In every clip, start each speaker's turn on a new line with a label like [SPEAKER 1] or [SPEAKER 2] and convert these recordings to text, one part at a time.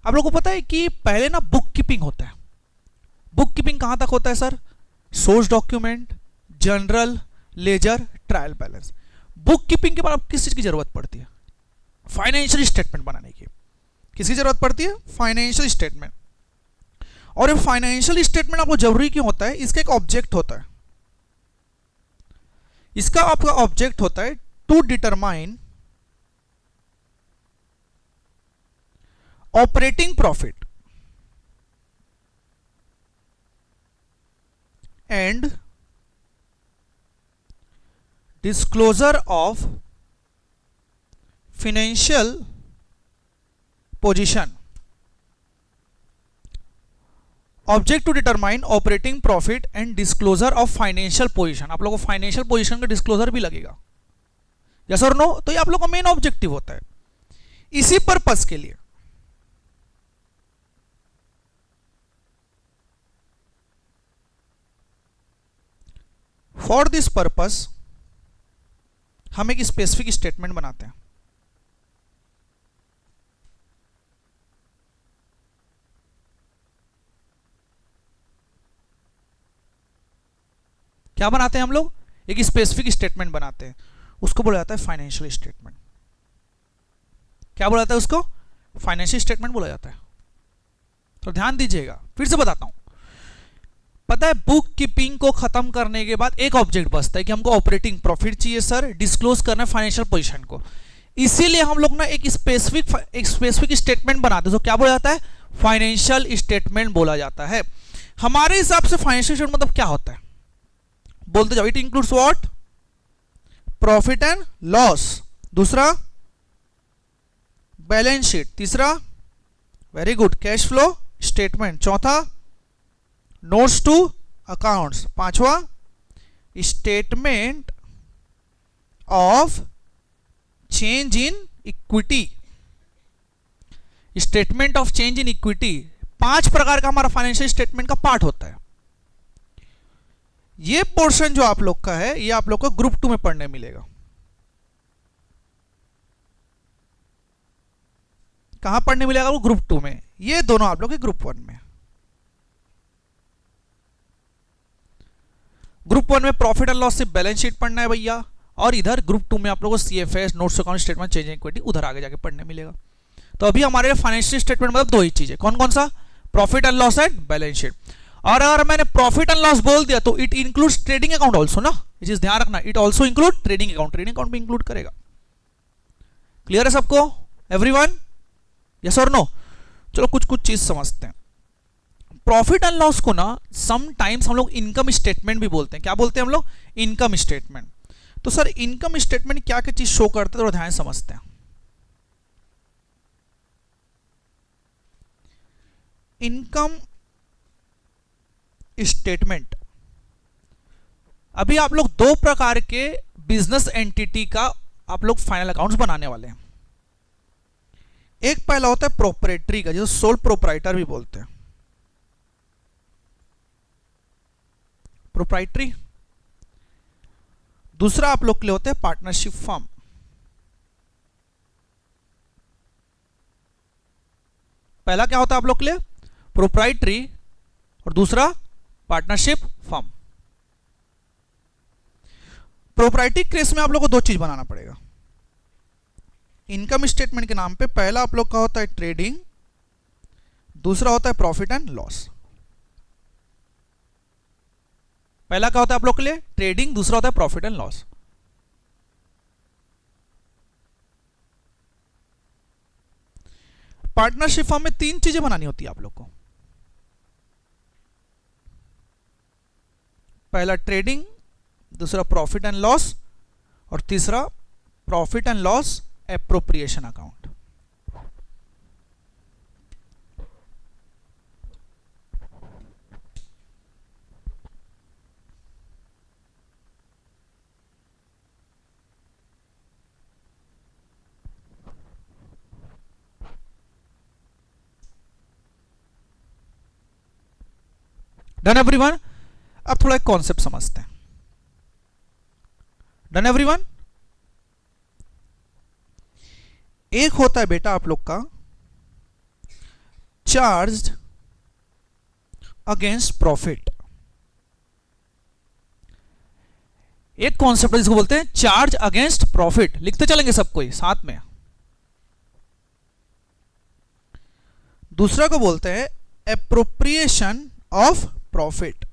[SPEAKER 1] आप लोगों को पता है कि पहले ना बुक कीपिंग होता है। बुक कीपिंग कहां तक होता है sir? Source document, journal, ledger, trial balance. Bookkeeping के बाद आपको किस चीज की जरूरत पड़ती है? फाइनेंशियल स्टेटमेंट बनाने की। किसकी जरूरत पड़ती है? Financial statement. और ये फाइनेंशियल स्टेटमेंट आपको जरूरी क्यों होता है? इसका एक ऑब्जेक्ट होता है। इसका आपका ऑब्जेक्ट होता है to determine operating profit and disclosure of financial position. Object to determine operating profit and disclosure of financial position. आप लोगों को फाइनेंशियल पोजीशन का डिस्क्लोजर भी लगेगा, यस और नो? तो ये आप लोग का मेन ऑब्जेक्टिव होता है। इसी पर्पस के लिए फॉर दिस पर्पस हम एक स्पेसिफिक स्टेटमेंट बनाते हैं। क्या बनाते हैं हम लोग? एक स्पेसिफिक स्टेटमेंट बनाते हैं, उसको बोला जाता है फाइनेंशियल स्टेटमेंट। क्या बोला जाता है उसको? फाइनेंशियल स्टेटमेंट बोला जाता है। तो ध्यान दीजिएगा, फिर से बताता हूं। पता है बुक कीपिंग को खत्म करने के बाद एक ऑब्जेक्ट बचता है कि हमको ऑपरेटिंग प्रॉफिट चाहिए सर, डिस्क्लोज करना है फाइनेंशियल पोजीशन को। इसीलिए हम लोग ना एक स्पेसिफिक स्टेटमेंट बनाते हैं, तो क्या बोला जाता है? फाइनेंशियल स्टेटमेंट बोला जाता है। हमारे हिसाब से फाइनेंशियल स्टेटमेंट मतलब क्या होता है? बोलते जाओ। It includes what? Profit and loss. दूसरा बैलेंस शीट। तीसरा very good cash flow statement. चौथा नोट्स टू अकाउंट्स। पांचवा statement of change in equity. Statement of change in equity 5 प्रकार का हमारा फाइनेंशियल स्टेटमेंट का पार्ट होता है। ये पोर्शन जो आप लोग का है, ये आप लोग को ग्रुप 2 में पढ़ने मिलेगा। कहां पढ़ने मिलेगा वो? ग्रुप 2 में। ये दोनों आप लोग के ग्रुप 1 में। ग्रुप 1 में प्रॉफिट एंड लॉस से बैलेंस शीट पढ़ना है भैया, और इधर ग्रुप 2 में आप लोगों को CFS, notes account statement, change in equity उधर आगे जाके पढ़ने मिलेगा। तो अभी हमारे फाइनेंशियल स्टेटमेंट मतलब दो ही चीजें, कौन कौन सा? Profit and loss and balance sheet. और अगर मैंने प्रॉफिट एंड लॉस बोल दिया तो it includes trading account also ना, ये चीज ध्यान रखना। It also include trading account, trading account भी इंक्लूड करेगा। क्लियर है सबको? एवरीवन? यस और नो? चलो कुछ कुछ चीज समझते हैं। प्रॉफिट एंड लॉस को ना समटाइम्स हम लोग इनकम स्टेटमेंट भी बोलते हैं। क्या बोलते हैं हम लोग? Income statement. तो सर इनकम स्टेटमेंट क्या क्या चीज शो करते हैं, थोड़ा ध्यान समझते हैं। इनकम स्टेटमेंट, अभी आप लोग 2 प्रकार के बिजनेस एंटिटी का आप लोग फाइनल अकाउंट्स बनाने वाले हैं। एक पहला होता है प्रोप्राइटरी का, जिसे सोल प्रोप्राइटर भी बोलते हैं। प्रोप्राइटरी। दूसरा आप लोग के लिए होता है पार्टनरशिप फर्म। पहला क्या होता है आप लोग के लिए? प्रोप्राइटरी, और दूसरा पार्टनरशिप फर्म। प्रोप्राइटरी केस में आप लोग को 2 चीज बनाना पड़ेगा इनकम स्टेटमेंट के नाम पे। पहला आप लोग का होता है ट्रेडिंग, दूसरा होता है प्रॉफिट एंड लॉस। पहला क्या होता है आप लोग के लिए? ट्रेडिंग, दूसरा होता है profit and loss. Partnership firm में 3 चीजें बनानी होती है आप लोग को। पहला ट्रेडिंग, दूसरा प्रॉफिट एंड लॉस, और तीसरा profit and loss appropriation account. Done everyone? अब थोड़ा एक कॉन्सेप्ट समझते हैं। Done everyone? एक होता है बेटा आप लोग का चार्ज अगेंस्ट प्रॉफिट। एक कॉन्सेप्ट जिसको बोलते हैं चार्ज अगेंस्ट प्रॉफिट, लिखते चलेंगे सबको ही साथ में। दूसरा को बोलते हैं एप्रोप्रिएशन ऑफ प्रॉफिट।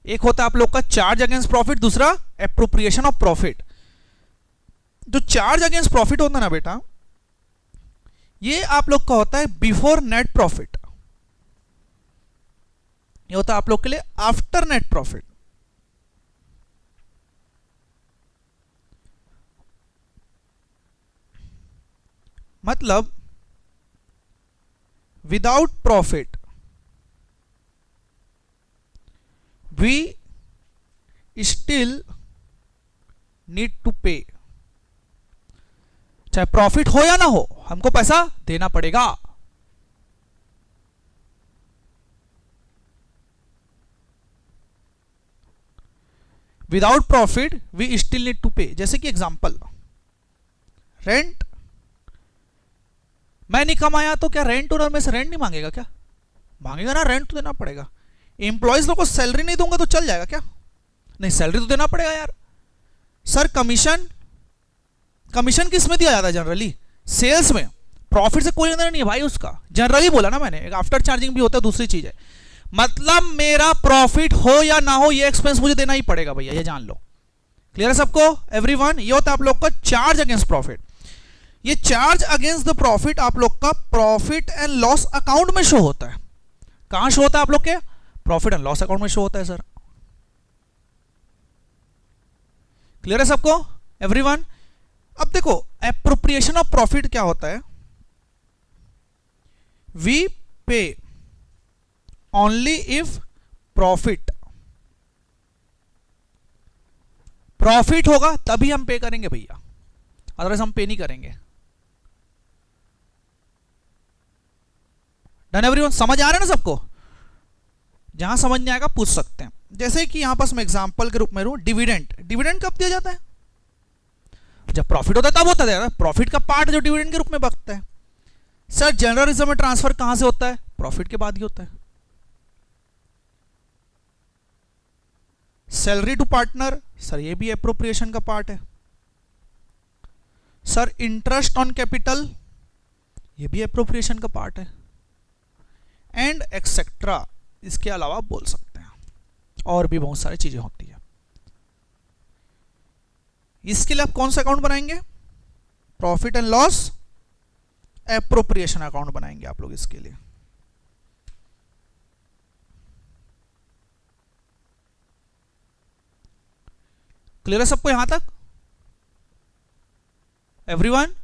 [SPEAKER 1] एक होता है आप लोग का चार्ज अगेंस्ट प्रॉफिट, दूसरा एप्रोप्रिएशन ऑफ प्रॉफिट। जो चार्ज अगेंस्ट प्रॉफिट होता है ना बेटा, ये आप लोग का होता है बिफोर नेट प्रॉफिट, ये होता है आप लोग के लिए आफ्टर नेट प्रॉफिट। मतलब without profit we still need to pay. चाहे प्रॉफिट हो या ना हो, हमको पैसा देना पड़ेगा। Without profit we still need to pay. जैसे कि एग्जांपल, रेंट मैं नहीं कमाया तो क्या रेंट ओनर में से रेंट नहीं मांगेगा? क्या मांगेगा ना, रेंट तो देना पड़ेगा। एम्प्लॉयज लोग को सैलरी नहीं दूंगा तो चल जाएगा क्या? नहीं, सैलरी तो देना पड़ेगा यार। सर कमीशन, कमीशन किस में दिया जाता है जनरली? सेल्स में। प्रॉफिट से कोई लेना नहीं है भाई उसका, जनरली बोला ना मैंने। एक आफ्टर चार्जिंग भी होता है, दूसरी चीज है। मतलब मेरा प्रॉफिट हो या ना हो, ये एक्सपेंस मुझे देना ही पड़ेगा भैया, ये जान लो। क्लियर है सबको एवरीवन? ये होता है आप लोग का चार्ज अगेंस्ट प्रॉफिट। ये चार्ज अगेंस्ट द प्रॉफिट आप लोग का प्रॉफिट एंड लॉस अकाउंट में शो होता है। कहां शो होता है आप लोग के? प्रॉफिट एंड लॉस अकाउंट में शो होता है सर। क्लियर है सबको एवरीवन? अब देखो एप्रोप्रिएशन ऑफ प्रॉफिट क्या होता है? वी पे ओनली इफ प्रॉफिट, प्रॉफिट होगा तभी हम पे करेंगे भैया, अदरवाइज हम पे नहीं करेंगे। Done everyone? समझ आ रहा है ना सबको? जहां समझ नहीं आएगा पूछ सकते हैं। जैसे कि यहां पास मैं एग्जांपल के रूप में लूं, डिविडेंड। डिविडेंड कब दिया जाता है? जब प्रॉफिट होता है तब होता है। प्रॉफिट का पार्ट जो डिविडेंड के रूप में बचता है। सर जनरल रिजर्व में ट्रांसफर कहां से होता है? प्रॉफिट के बाद ही होता है। सैलरी टू पार्टनर, सर ये भी एप्रोप्रिएशन का पार्ट है। सर इंटरेस्ट ऑन कैपिटल, ये भी एप्रोप्रिएशन का पार्ट है। एंड एक्सेट्रा, इसके अलावा बोल सकते हैं, और भी बहुत सारी चीजें होती है। इसके लिए आप कौन सा अकाउंट बनाएंगे? Profit and loss appropriation account बनाएंगे आप लोग इसके लिए। क्लियर है सबको यहां तक एवरीवन?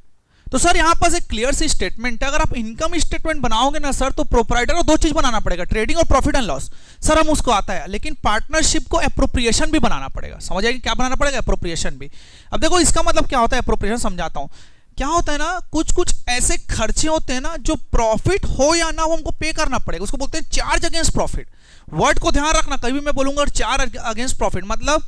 [SPEAKER 1] तो सर यहां पास एक क्लियर सी स्टेटमेंट है। अगर आप इनकम स्टेटमेंट बनाओगे ना सर, तो प्रोप्राइटर को दो चीज बनाना पड़ेगा, ट्रेडिंग और प्रॉफिट एंड लॉस। सर हम उसको आता है, लेकिन पार्टनरशिप को एप्रोप्रिएशन भी बनाना पड़ेगा। समझ आएगी क्या बनाना पड़ेगा? एप्रोप्रिएशन भी। अब देखो इसका मतलब क्या होता है एप्रोप्रिएशन, समझाता हूं। क्या होता है ना, कुछ कुछ ऐसे खर्चे होते हैं ना, जो प्रॉफिट हो या ना हो हमको पे करना पड़ेगा। उसको बोलते हैं चार्ज अगेंस्ट प्रॉफिट। वर्ड को ध्यान रखना, कभी भी मैं बोलूंगा चार्ज अगेंस्ट प्रॉफिट, मतलब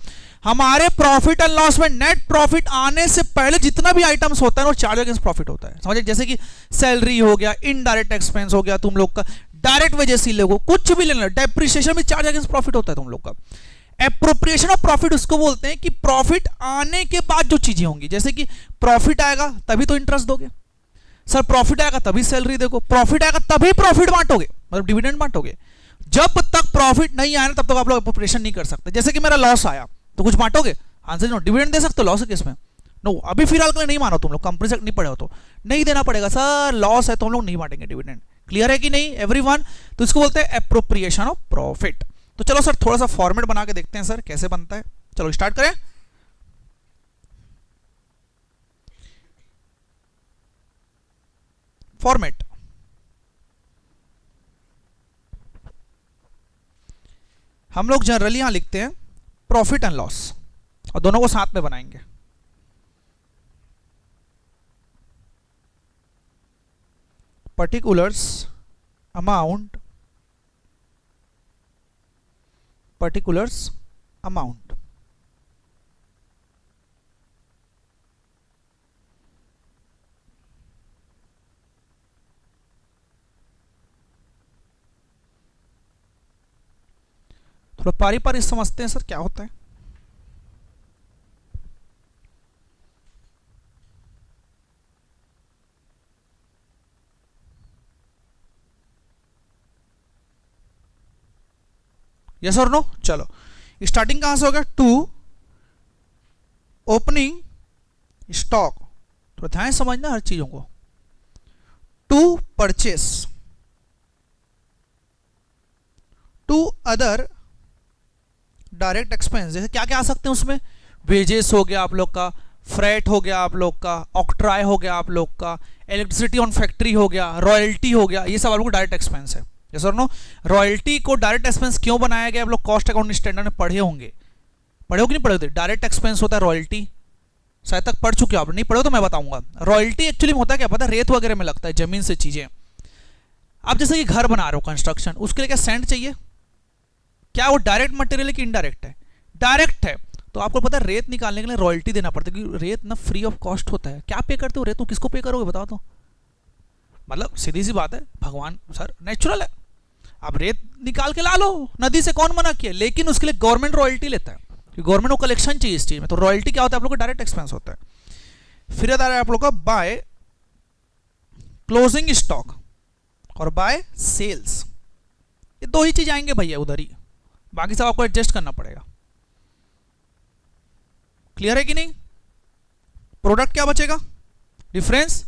[SPEAKER 1] हमारे प्रॉफिट एंड लॉस में नेट प्रॉफिट आने से पहले जितना भी आइटम्स होता है वो चार्ज अगेंस्ट प्रॉफिट होता है। समझे? जैसे कि सैलरी हो गया, इनडायरेक्ट एक्सपेंस हो गया तुम लोग का, डायरेक्ट वेजेस ही लोगो, कुछ भी लेना, डेप्रिसिएशन भी चार्ज अगेंस्ट प्रॉफिट होता है तुम लोग का। एप्रोप्रिएशन ऑफ प्रॉफिट उसको बोलते हैं कि प्रॉफिट आने के बाद जो चीजें होंगी, जैसे कि प्रॉफिट आएगा तभी तो इंटरेस्ट दोगे, सर प्रॉफिट आएगा तभी सैलरी देखो, प्रॉफिट आएगा तभी प्रॉफिट बांटोगे, मतलब डिविडेंड बांटोगे। जब तक प्रॉफिट नहीं आया ना तब तक आप लोग एप्रोप्रिएशन नहीं कर सकते। जैसे कि मेरा लॉस आया तो कुछ बांटोगे? Answer no. डिविडेंड दे सकते हो लॉस के केस में? नो। अभी फिलहाल के लिए नहीं मानो तुम लोग, कंपनी से नहीं पड़े हो तो नहीं देना पड़ेगा। सर लॉस है तो हम लोग नहीं बांटेंगे डिविडेंड। क्लियर है कि नहीं एवरीवन? तो इसको बोलते हैं एप्रोप्रिएशन ऑफ प्रॉफिट। तो चलो सर थोड़ा सा फॉर्मेट बना के देखते हैं सर कैसे बनता है। चलो स्टार्ट करें। फॉर्मेट, हम लोग जनरली यहां लिखते हैं प्रॉफिट एंड लॉस, और दोनों को साथ में बनाएंगे। पर्टिकुलर्स अमाउंट, पर्टिकुलर्स अमाउंट, थोड़ा पारी पारी समझते हैं सर क्या होता है। यस और नो। चलो स्टार्टिंग कहां से होगा, टू ओपनिंग स्टॉक, थोड़ा ध्यान समझना हर चीजों को, to purchase, to other direct expense, जैसे क्या क्या आ सकते हैं उसमें, वेजेस हो गया आप लोग का, फ्रेट हो गया आप लोग का, ऑक्ट्राई हो गया आप लोग का, इलेक्ट्रिसिटी ऑन फैक्ट्री हो गया, रॉयल्टी हो गया, ये सब आप लोग डायरेक्ट एक्सपेंस है। यस और नो। रॉयल्टी को डायरेक्ट एक्सपेंस क्यों बनाया गया, आप लोग कॉस्ट अकाउंट स्टैंडर्ड में पढ़े होंगे, पढ़े हो कि नहीं पढ़े होते। डायरेक्ट एक्सपेंस होता है रॉयल्टी, शायद तक पढ़ चुके हो आप, नहीं पढ़े हो तो मैं बताऊंगा। रॉयल्टी एक्चुअली में होता है क्या पता है, रेत वगैरह में लगता है, जमीन से चीजें। आप जैसे कि घर बना रहे हो कंस्ट्रक्शन, उसके लिए क्या सैंड चाहिए, क्या वो डायरेक्ट मटेरियल है कि इनडायरेक्ट है, डायरेक्ट है, तो आपको पता है रेत निकालने के लिए रॉयल्टी देना पड़ता है, क्योंकि रेत ना फ्री ऑफ कॉस्ट होता है। क्या पे करते हो रेत, तो किसको पे करोगे बताओ तो, मतलब सीधी सी बात है, भगवान सर नेचुरल है, आप रेत निकाल के ला लो नदी से, कौन मना किया, लेकिन उसके लिए गवर्नमेंट रॉयल्टी लेता है, गवर्नमेंट को कलेक्शन चाहिए इस चीज में, तो रॉयल्टी क्या होता है आप लोग का, डायरेक्ट एक्सपेंस होता है। फिर आता है आप लोग का बाय क्लोजिंग स्टॉक और बाय सेल्स, ये दो ही चीज आएंगे भैया उधर ही, बाकी सब आपको एडजस्ट करना पड़ेगा। क्लियर है कि नहीं। प्रोडक्ट क्या बचेगा, डिफरेंस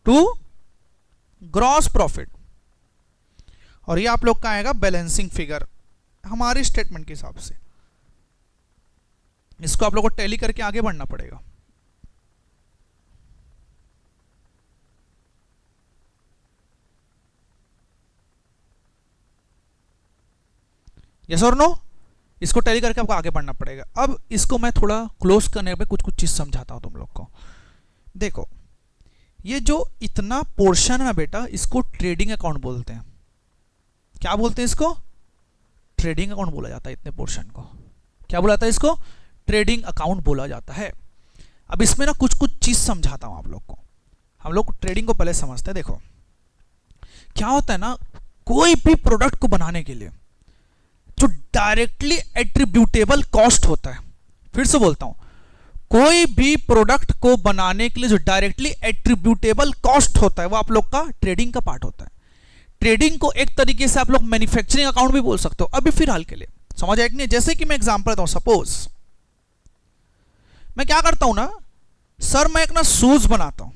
[SPEAKER 1] टू ग्रॉस प्रॉफिट, और ये आप लोग का आएगा बैलेंसिंग फिगर हमारी स्टेटमेंट के हिसाब से, इसको आप लोग को टैली करके आगे बढ़ना पड़ेगा। यस और नो, इसको टैली करके आपको आगे बढ़ना पड़ेगा। अब इसको मैं थोड़ा क्लोज करने पे कुछ कुछ चीज समझाता हूं तुम लोग को। देखो ये जो इतना पोर्शन है ना बेटा, इसको ट्रेडिंग अकाउंट बोलते हैं। क्या बोलते हैं इसको, ट्रेडिंग अकाउंट बोला जाता है। इतने पोर्शन को क्या बोला जाता है, इसको ट्रेडिंग अकाउंट बोला जाता है। अब इसमें ना कुछ कुछ चीज समझाता हूं आप लोग को। हम लोग ट्रेडिंग को पहले समझते हैं। देखो क्या होता है ना, कोई भी प्रोडक्ट को बनाने के लिए जो डायरेक्टली एट्रीब्यूटेबल कॉस्ट होता है, फिर से बोलता हूं, कोई भी प्रोडक्ट को बनाने के लिए जो डायरेक्टली एट्रीब्यूटेबल कॉस्ट होता है वो आप लोग का ट्रेडिंग का पार्ट होता है। ट्रेडिंग को एक तरीके से आप लोग मैन्युफैक्चरिंग अकाउंट भी बोल सकते हो। अभी फिलहाल के लिए समझ आया कि नहीं। जैसे कि मैं एग्जांपल देता हूं, सपोज मैं क्या करता हूं ना सर, मैं एक ना शूज बनाता हूं।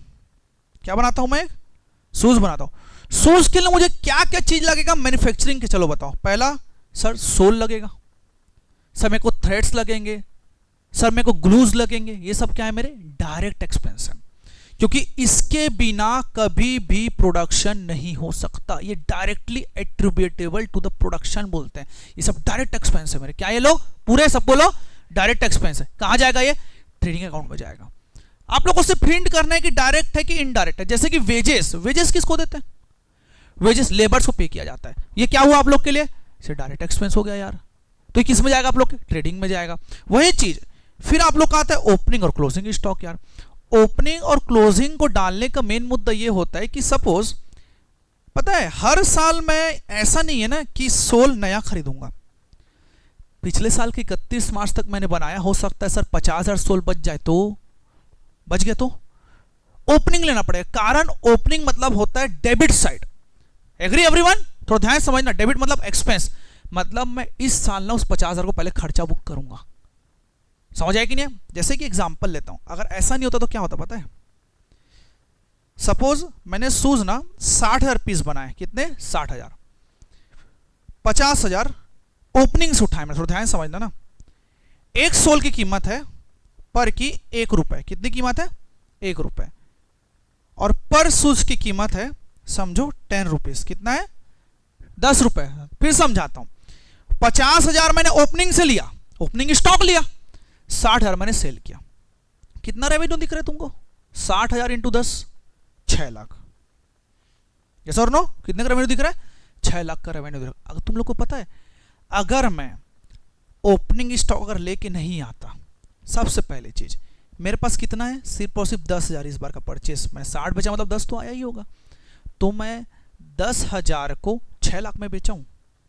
[SPEAKER 1] क्या बनाता हूं मैं, शूज बनाता हूं। शूज के लिए मुझे क्या क्या चीज लगेगा मैन्युफैक्चरिंग के, चलो बताओ। पहला सर सोल लगेगा, सर मेरे को थ्रेड्स लगेंगे, सर मेरे को ग्लूज लगेंगे। ये सब क्या है, मेरे डायरेक्ट एक्सपेंस है, क्योंकि इसके बिना कभी भी प्रोडक्शन नहीं हो सकता। ये directly attributable to the production बोलते हैं। ये सब डायरेक्ट एक्सपेंस है मेरे। क्या ये लोग पूरे सब बोलो डायरेक्ट एक्सपेंस है। कहां जाएगा ये, ट्रेडिंग अकाउंट में जाएगा। आप लोगों से प्रिंट करना है कि डायरेक्ट है कि इनडायरेक्ट है। जैसे कि वेजेस, वेजेस किसको देते हैं, वेजेस लेबर्स को पे किया जाता है। ये क्या हुआ आप लोग के लिए, इसे डायरेक्ट एक्सपेंस हो गया यार। तो ये किस में जाएगा आप लोग के, ट्रेडिंग में जाएगा। वही चीज फिर आप लोग का आता है ओपनिंग और क्लोजिंग स्टॉक। यार ओपनिंग और क्लोजिंग को डालने का मेन मुद्दा ये होता है कि सपोज पता है हर साल मैं ऐसा नहीं है ना कि सोल नया खरीदूंगा। पिछले साल के 31 मार्च तक मैंने बनाया, हो सकता है सर 50,000 सोल बच जाए, तो बच गया तो ओपनिंग लेना पड़ेगा। कारण ओपनिंग मतलब होता है डेबिट साइड। एग्री एवरीवन, थोड़ा ध्यान समझना। डेबिट मतलब एक्सपेंस, मतलब मैं इस साल ना उस 50,000 को पहले खर्चा बुक करूंगा। समझ आया कि नहीं। जैसे कि एग्जांपल लेता हूं, अगर ऐसा नहीं होता तो क्या होता पता है, सपोज मैंने शूज ना 60,000 पीस बनाए। कितने, 60,000। 50,000 ओपनिंग से उठाए। मैं थोड़ा ध्यान समझना ना। एक सोल की कीमत है पर की 1 रुपए। कितनी कीमत है, 1 रुपए। और पर शूज की कीमत है समझो 10 रुपीज। कितना है, 10 रुपए। फिर समझाता हूं, 50,000 मैंने ओपनिंग से लिया, ओपनिंग स्टॉक लिया। 60,000 मैंने सेल किया। कितना रेवेन्यू दिख रहा है तुमको, 60,000 इंटू 10, 6 लाख। यस और नो, कितने का रेवेन्यू दिख रहा है, 6 लाख का रेवेन्यू दिख रहा है। अगर तुम लोग को पता है, अगर मैं ओपनिंग स्टॉक अगर लेके नहीं आता, सबसे पहले चीज मेरे पास कितना है, सिर्फ और सिर्फ 10,000 इस बार का परचेस। मैं 60 बेचा मतलब 10 तो आया ही होगा। तो मैं 10,000 को 6 लाख में बेचा हूं।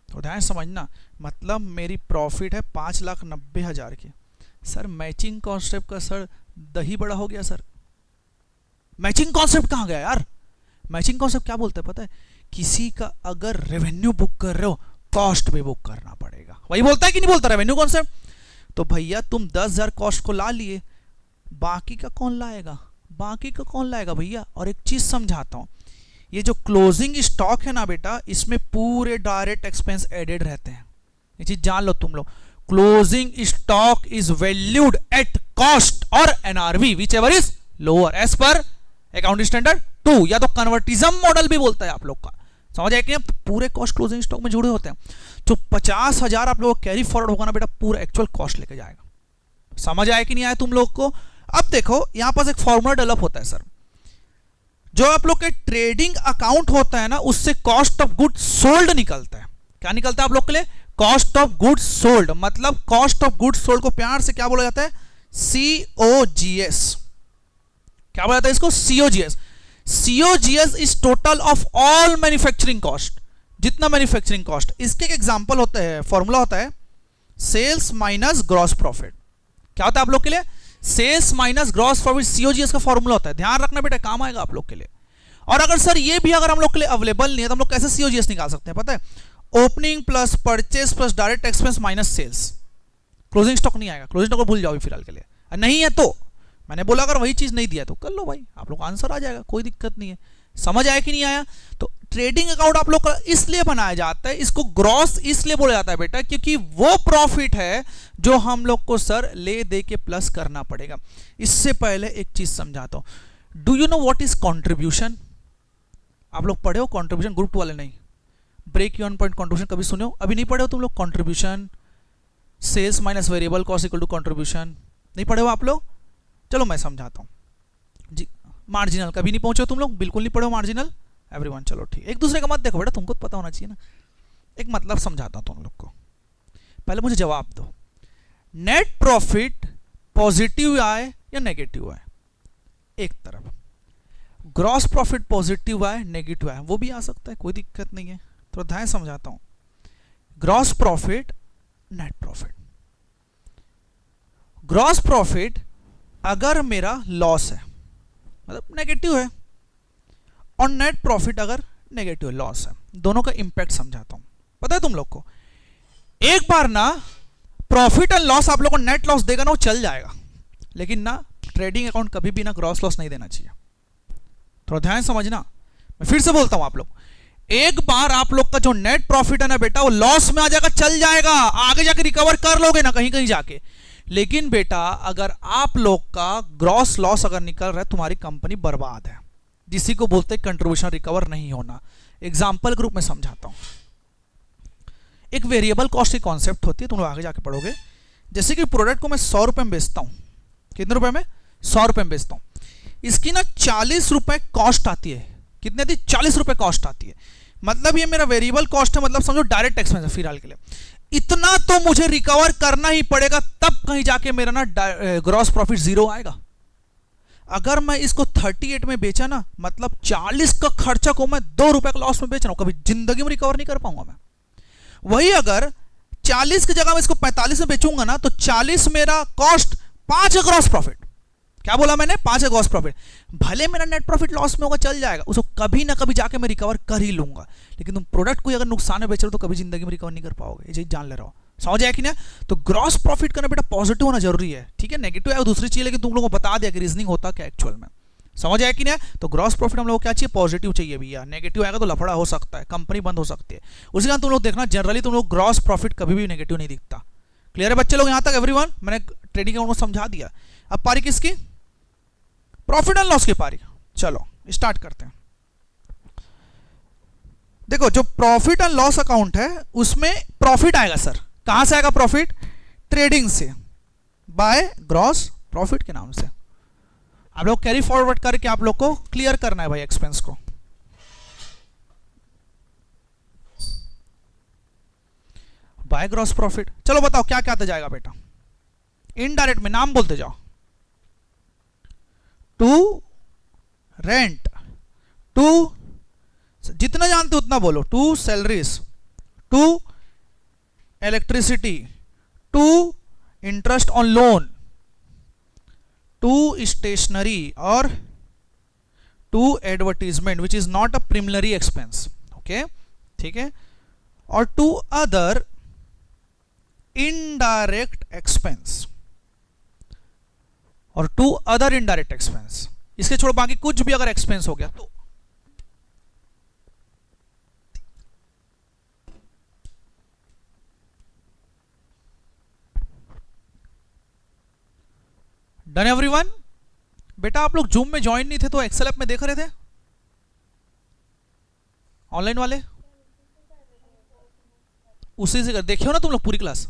[SPEAKER 1] तो ध्यान समझना, मतलब मेरी प्रॉफिट है 5,90,000 की। सर मैचिंग कॉन्सेप्ट का सर दही बड़ा हो गया सर। मैचिंग कॉन्सेप्ट कहाँ गया यार? मैचिंग कॉन्सेप्ट क्या बोलते हैं पता है? किसी का अगर रेवेन्यू बुक कर रहे हो, कॉस्ट भी बुक करना पड़ेगा। वही बोलता है कि नहीं बोलता रेवेन्यू कॉन्सेप्ट? तो भैया तुम 10,000 कॉस्ट को ला लिए, बाकी का कौन लाएगा? बाकी का कौन लाएगा भैया? और एक चीज समझाता हूं, ये जो क्लोजिंग स्टॉक है ना बेटा, इसमें पूरे डायरेक्ट एक्सपेंस एडेड रहते हैं। ये चीज जान लो तुम लोग। Closing stock is valued at cost और NRV whichever is lower as per accounting standard 2, या तो कन्वर्टिज्म मॉडल भी बोलता है आप लोग का। समझ आए कि पूरे कॉस्ट क्लोजिंग स्टॉक में जुड़े होते हैं। जो 50,000 आप लोगों को कैरी फॉरवर्ड होगा ना बेटा, पूरा एक्चुअल कॉस्ट लेके जाएगा। समझ आया कि नहीं आया तुम लोग को? अब देखो यहां पास एक फॉर्मूला डेवलप होता है सर, जो आप लोग के ट्रेडिंग अकाउंट होता है ना, उससे कॉस्ट ऑफ गुड्स सोल्ड निकलता है। क्या निकलता है आप लोग के लिए? Cost of goods sold. मतलब कॉस्ट ऑफ गुड्स सोल्ड को प्यार से क्या बोला जाता है? COGS। क्या बोला जाता है इसको? COGS। COGS is total of all manufacturing cost, जितना मैन्युफैक्चरिंग कॉस्ट। इसके एक एग्जांपल होता है, फॉर्मूला होता है सेल्स माइनस ग्रॉस प्रॉफिट। क्या होता है आप लोग के लिए? Sales minus gross profit, COGS का फॉर्मूला होता है। ध्यान रखना बेटा, काम आएगा आप लोग के लिए। और अगर सर ये भी अगर हम लोग के लिए अवेलेबल नहीं है, तो हम लोग कैसे COGS निकाल सकते हैं पता है? Opening plus purchase plus direct expense minus sales. Closing stock नहीं आएगा, क्लोजिंग स्टॉक को भूल जाओ फिलहाल के लिए। नहीं है तो मैंने बोला अगर वही चीज नहीं दिया तो कर लो भाई, आप लोग आंसर आ जाएगा, कोई दिक्कत नहीं है। समझ आया कि नहीं आया? तो ट्रेडिंग अकाउंट आप लोग का इसलिए बनाया जाता है, इसको ग्रॉस इसलिए बोला जाता है बेटा, क्योंकि वो प्रॉफिट है जो हम लोग को सर ले दे के प्लस करना पड़ेगा। इससे पहले एक चीज समझाता हूं। Do you know what is contribution? आप लोग पढ़े हो कॉन्ट्रीब्यूशन? ग्रुप 2 वाले नहीं। ब्रेक इवन पॉइंट कॉन्ट्रीब्यूशन कभी सुने हो? अभी नहीं पढ़े हो तुम लोग contribution? Sales minus variable cost equal to contribution नहीं पढ़े हो आप लोग? चलो मैं समझाता हूं जी। मार्जिनल कभी नहीं पहुंचे तुम लोग? बिल्कुल नहीं पढ़े हो मार्जिनल? एवरीवन चलो ठीक, एक दूसरे का मत देखो बेटा, तुमको तो पता होना चाहिए ना। एक मतलब समझाता हूं तुम लोग को, पहले मुझे जवाब दो। नेट प्रॉफिट पॉजिटिव आए या नेगेटिव आए? एक तरफ ग्रॉस प्रॉफिट पॉजिटिव आए नेगेटिव आए, वो भी आ सकता है, कोई दिक्कत नहीं है। तो ध्यान समझाता हूं। Gross profit, net profit. Gross profit अगर मेरा लॉस है, मतलब नेगेटिव है, और नेट प्रॉफिट अगर नेगेटिव लॉस है, दोनों का इंपैक्ट समझाता हूं। पता है तुम लोग को, एक बार ना प्रॉफिट एंड लॉस आप लोग को नेट लॉस देगा ना, वो चल जाएगा, लेकिन ना ट्रेडिंग अकाउंट कभी भी ना ग्रॉस लॉस नहीं देना चाहिए। थोड़ा ध्यान समझना, मैं फिर से बोलता हूं आप लोग, एक बार आप लोग का जो नेट प्रॉफिट है ना बेटा, वो लॉस में आ जाएगा, चल जाएगा, आगे जाके रिकवर कर लोगे ना कहीं कहीं जाके। लेकिन बेटा अगर आप लोग का ग्रॉस लॉस अगर निकल रहा है, तुम्हारी कंपनी बर्बाद है, जिसी को बोलते हैं कंट्रीब्यूशन रिकवर नहीं होना। एग्जाम्पल के रूप में समझाता हूं। एक वेरिएबल कॉस्ट की कॉन्सेप्ट होती है, तुम लोग आगे जाके पढ़ोगे। जैसे कि प्रोडक्ट को मैं 100 रुपए में बेचता हूं, कितने रुपए में? 100 रुपए में बेचता हूं। इसकी ना 40 रुपए कॉस्ट आती है। कितने आती? 40 रुपए कॉस्ट आती है। मतलब ये मेरा वेरिएबल कॉस्ट है, मतलब समझो डायरेक्ट एक्सपेंस है फिलहाल के लिए। इतना तो मुझे रिकवर करना ही पड़ेगा, तब कहीं जाके मेरा ना ग्रॉस प्रॉफिट 0 आएगा। अगर मैं इसको 38 में बेचा ना, मतलब 40 का खर्चा को मैं 2 रुपए का लॉस में बेच रहा हूं, कभी जिंदगी में रिकवर नहीं कर पाऊंगा मैं। वही अगर 40 की जगह मैं इसको 45 में बेचूंगा ना, तो 40 मेरा कॉस्ट, 5 ग्रॉस प्रॉफिट। क्या बोला मैंने? 5 ग्रॉस प्रॉफिट। भले मेरा नेट प्रॉफिट लॉस में होगा, चल जाएगा, उसको कभी ना कभी जाके मैं रिकवर कर ही लूंगा। लेकिन तुम प्रोडक्ट को अगर नुकसान में बेच रहे हो, तो कभी जिंदगी में रिकवर नहीं कर पाओगे, ये चीज जान ले रहा हो। समझ आया कि ना? तो ग्रॉस प्रॉफिट करना बेटा पॉजिटिव होना जरूरी है, ठीक है? नेगेटिव है दूसरी चीज, लेकिन तुम लोगों को बता दिया कि रीजनिंग होता क्या एक्चुअल में। समझ आया कि ना? तो ग्रॉस प्रॉफिट हम लोग को क्या चाहिए? पॉजिटिव चाहिए भैया। नेगेटिव आएगा तो लफड़ा हो सकता है, कंपनी बंद हो सकती है। उसी कारण तुम लोग देखना, जनरली तुम लोग ग्रॉस प्रॉफिट कभी भी नेगेटिव नहीं दिखता। क्लियर है बच्चे लोग यहां तक? एवरीवन, मैंने ट्रेडिंग अकाउंट को समझा दिया। अब पारी किसकी? प्रॉफिट एंड लॉस की पारी। चलो स्टार्ट करते हैं। देखो जो प्रॉफिट एंड लॉस अकाउंट है, उसमें प्रॉफिट आएगा सर। कहां से आएगा प्रॉफिट? ट्रेडिंग से, बाय ग्रॉस प्रॉफिट के नाम से। आप लोग कैरी फॉरवर्ड करके आप लोग को क्लियर करना है भाई एक्सपेंस को। By gross profit. चलो बताओ क्या क्या आता जाएगा बेटा? इनडायरेक्ट में नाम बोलते जाओ। टू रेंट, टू जितना जानते उतना बोलो। To salaries, to electricity, to interest on loan, to stationery और to advertisement which is not a preliminary expense, okay, ठीक है, और टू अदर इनडायरेक्ट एक्सपेंस, और टू अदर इनडायरेक्ट एक्सपेंस, इसके छोड़ बाकी कुछ भी अगर एक्सपेंस हो गया तो डन एवरीवन। बेटा आप लोग जूम में ज्वाइन नहीं थे तो एक्सेल ऐप में देख रहे थे ऑनलाइन वाले, उसी से कर देखियो ना तुम लोग पूरी क्लास।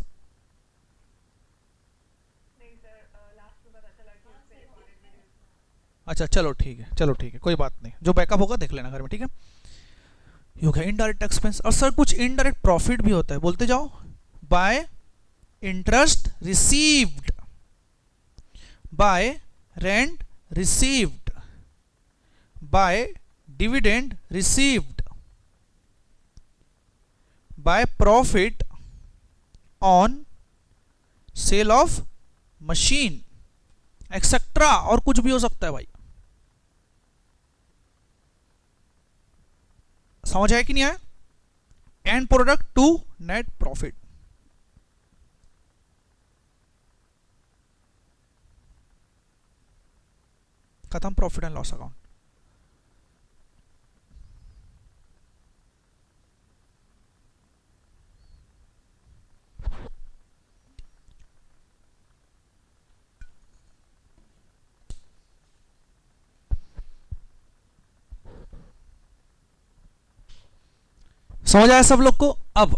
[SPEAKER 1] अच्छा चलो ठीक है, चलो ठीक है, कोई बात नहीं, जो बैकअप होगा देख लेना घर में, ठीक है। ये हो गया इनडायरेक्ट एक्सपेंस। और सर कुछ इनडायरेक्ट प्रॉफिट भी होता है, बोलते जाओ। Bye interest received, bye rent received, by dividend received, by profit on sale of machine, etcetera, और कुछ भी हो सकता है भाई। समझ आया कि नहीं आया? And product to net profit. खत्म प्रॉफिट एंड लॉस अकाउंट। समझ आया सब लोग को? अब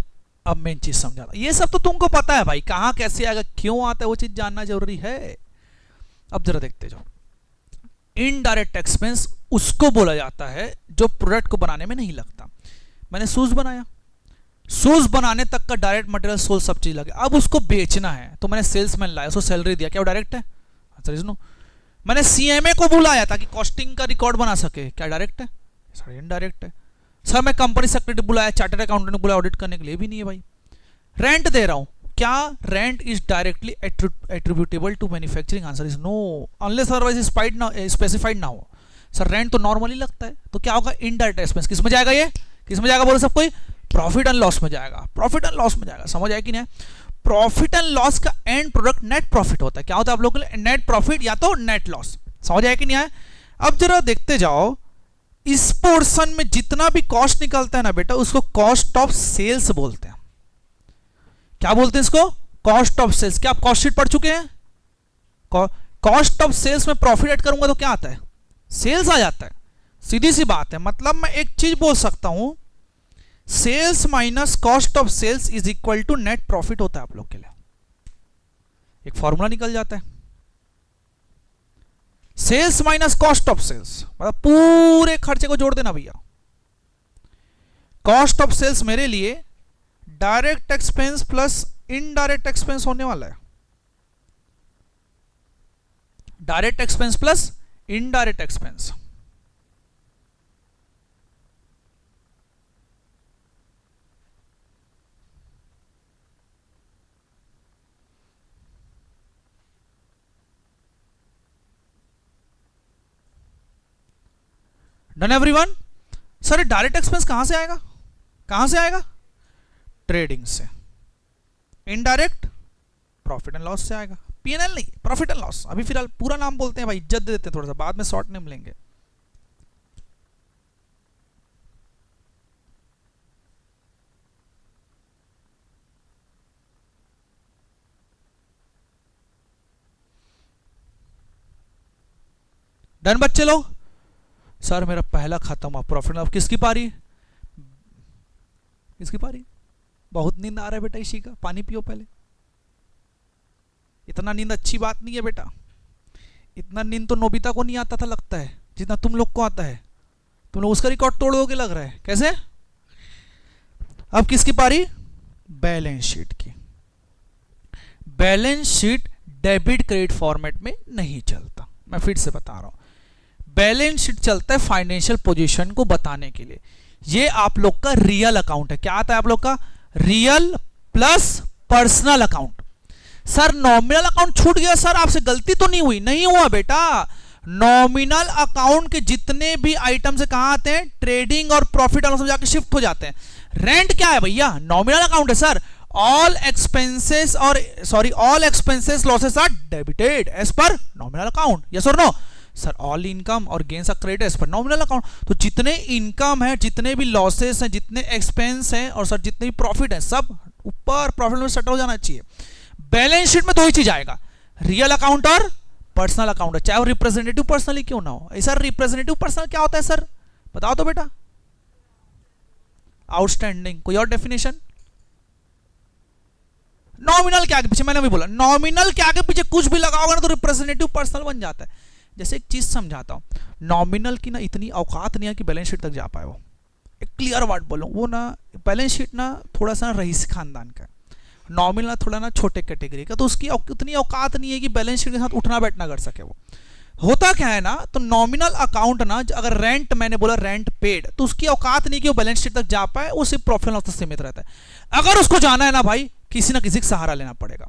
[SPEAKER 1] मेन चीज समझा था। ये सब तो तुमको पता है भाई, कहां कैसे आएगा, क्यों आता है, वो चीज जानना जरूरी है। अब जरा देखते जाओ। इनडायरेक्ट एक्सपेंस उसको बोला जाता है जो प्रोडक्ट को बनाने में नहीं लगता। मैंने शूज बनाया, शूज बनाने तक का डायरेक्ट मटेरियल सोल सब चीज लगे, अब उसको बेचना है तो मैंने सेल्समैन लाया, उसको सैलरी दिया, क्या वो डायरेक्ट है? आंसर मैंने सीएमए को बुलाया ताकि कॉस्टिंग का रिकॉर्ड बना सके, क्या डायरेक्ट है? सर इनडायरेक्ट है। सर मैं कंपनी सेक्रेटरी बुलाया, चार्टर्ड अकाउंटेंट को बुलाया ऑडिट करने के लिए, भी नहीं है भाई। रेंट दे रहा हूं, क्या rent is directly attributable to manufacturing? Answer is no, unless otherwise specified ना हो। सर रेंट तो नॉर्मली लगता है, तो क्या होगा? Indirect expense. किस में जाएगा? ये किस में जाएगा बोलो सब कोई? प्रॉफिट एंड लॉस में जाएगा, प्रॉफिट एंड लॉस में जाएगा। समझ आया कि नहीं? प्रॉफिट एंड लॉस का एंड प्रोडक्ट नेट प्रॉफिट होता है। क्या होता है आप लोगों के लिए? नेट प्रॉफिट या तो नेट लॉस। समझ आया कि नहीं आया? अब जरा देखते जाओ, इस पोर्शन में जितना भी कॉस्ट निकलता है ना बेटा, उसको कॉस्ट ऑफ सेल्स बोलते हैं। क्या बोलते हैं इसको? Cost of sales. क्या आप कॉस्ट शीट पढ़ चुके हैं? कॉस्ट ऑफ सेल्स में प्रॉफिट ऐड करूंगा तो क्या आता है? सेल्स आ जाता है। सीधी सी बात है। मतलब मैं एक चीज बोल सकता हूं, sales minus cost of sales is equal to net profit होता है आप लोग के लिए। एक फॉर्मूला निकल जाता है, sales minus cost of sales, मतलब पूरे खर्चे को जोड़ देना भैया। कॉस्ट ऑफ सेल्स मेरे लिए direct expense plus indirect expense होने वाला है। Direct expense plus indirect expense. Done everyone? Sir direct expense कहां से आएगा? कहां से आएगा? ट्रेडिंग से। इनडायरेक्ट प्रॉफिट एंड लॉस से आएगा। पीएनएल नहीं, प्रॉफिट एंड लॉस। अभी फिलहाल पूरा नाम बोलते हैं भाई, इज्जत दे देते हैं थोड़ा सा, बाद में शॉर्ट नेम लेंगे। डन बच्चे लोग? सर मेरा पहला खत्म हुआ प्रॉफिट एंड लॉस। किसकी पारी? किसकी पारी? बहुत नींद आ रहा है बेटा इसी का, पानी पियो पहले। इतना नींद अच्छी बात नहीं है बेटा, इतना नींद तो नोबिता को नहीं आता था लगता है जितना तुम लोग को आता है। तुम लोग उसका रिकॉर्ड तोड़ दोगे लग रहा है। कैसे? अब किसकी पारी? बैलेंस शीट की। Balance sheet debit credit format में नहीं चलता। मैं फिर से बता रहा हूं, बैलेंस शीट चलता है फाइनेंशियल पोजीशन को बताने के लिए। ये आप लोग का रियल अकाउंट है। क्या आता है आप लोग का? Real plus personal account. Sir nominal account छूट गया सर, आपसे गलती तो नहीं हुई? नहीं हुआ बेटा। नॉमिनल अकाउंट के जितने भी आइटम से कहां आते हैं, ट्रेडिंग और प्रॉफिट एंड लॉस में जाके शिफ्ट हो जाते हैं। रेंट क्या है भैया? नॉमिनल अकाउंट है सर। ऑल एक्सपेंसेस और sorry all expenses losses are debited as per nominal account, yes और नो? सर ऑल इनकम और gains are credited as per nominal account. तो जितने इनकम है, जितने भी लॉसेस हैं, जितने एक्सपेंस हैं और सर जितने भी प्रॉफिट है, सब ऊपर प्रॉफिट में सेट हो जाना चाहिए। बैलेंस शीट में दो ही चीज आएगा, रियल अकाउंट और पर्सनल अकाउंट है, चाहे वो रिप्रेजेंटेटिव पर्सनल क्यों ना हो। सर रिप्रेजेंटेटिव पर्सनल क्या होता है सर, बताओ तो बेटा? आउटस्टैंडिंग। कोई और डेफिनेशन? नॉमिनल के आगे पीछे, मैंने भी बोला नॉमिनल के आगे पीछे कुछ भी लगाओगे ना तो रिप्रेजेंटेटिव पर्सनल बन जाता है। जैसे एक चीज समझाता हूं, नॉमिनल की ना इतनी औकात नहीं है कि बैलेंस शीट तक जा पाए। वो एक क्लियर वर्ड बोलूं, वो ना बैलेंस शीट ना थोड़ा सा रईस खानदान का है, नॉमिनल थोड़ा ना छोटे कैटेगरी का, तो उसकी उतनी औकात नहीं है कि बैलेंस शीट के साथ उठना बैठना कर सके। वो होता क्या है ना, तो नॉमिनल अकाउंट ना, अगर रेंट मैंने बोला रेंट पेड, तो उसकी औकात नहीं कि वो बैलेंस शीट तक जा पाए, वो सिर्फ प्रॉफिट एंड लॉस तक सीमित रहता है। अगर उसको जाना है ना भाई, किसी ना किसी का सहारा लेना पड़ेगा,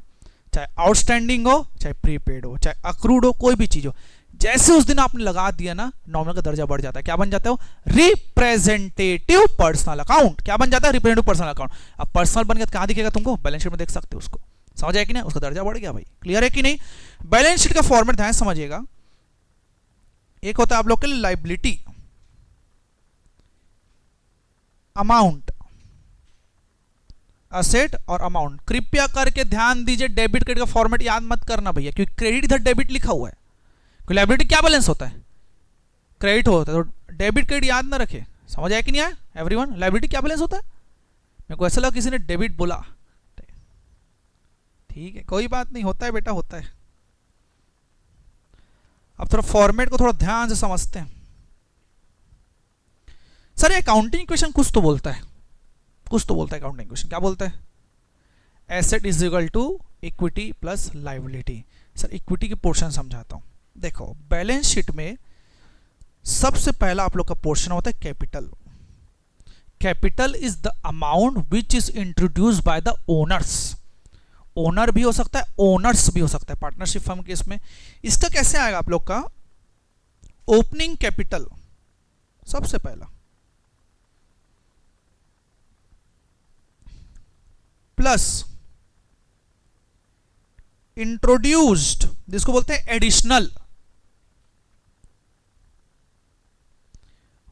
[SPEAKER 1] चाहे आउटस्टैंडिंग हो, चाहे प्रीपेड हो, चाहे अक्रूड हो, कोई भी चीज हो। जैसे उस दिन आपने लगा दिया ना, नॉमिनल का दर्जा बढ़ जाता है। क्या बन जाता है वो? Representative personal account. क्या बन जाता है? Representative personal account. अब पर्सनल बन गया तो कहां दिखेगा तुमको? बैलेंस शीट में देख सकते हो उसको। समझ आया कि नहीं? उसका दर्जा बढ़ गया भाई। क्लियर है कि नहीं? बैलेंस शीट का फॉर्मेट ध्यान समझिएगा। एक होता है आप लोग के लिए लाइबिलिटी अमाउंट, असेट और अमाउंट। कृपया करके ध्यान दीजिए, डेबिट क्रेडिट का फॉर्मेट याद मत करना भैया, क्योंकि क्रेडिट इधर डेबिट लिखा हुआ है। लाइबिलिटी क्या बैलेंस होता है? क्रेडिट होता है। तो डेबिट क्रेडिट याद ना रखे। समझ आया कि नहीं आया एवरीवन? लाइबिलिटी क्या बैलेंस होता है? मेरे को ऐसा लगा किसी ने डेबिट बोला। ठीक है, कोई बात नहीं, होता है बेटा, होता है। अब थोड़ा फॉर्मेट को थोड़ा ध्यान से समझते हैं। सर अकाउंटिंग क्वेश्चन कुछ तो बोलता है, कुछ तो बोलता है अकाउंटिंग क्वेश्चन। क्या बोलता है? Asset is equal to equity plus liability. Sir equity के पोर्शन समझाता हूं। देखो बैलेंस शीट में सबसे पहला आप लोग का पोर्शन होता है capital. Capital is the amount which is introduced by the owners. Owner भी हो सकता है, ओनर्स भी हो सकता है पार्टनरशिप फर्म केस में। इसका कैसे आएगा आप लोग का? ओपनिंग कैपिटल सबसे पहला, प्लस इंट्रोड्यूस्ड, जिसको बोलते हैं additional,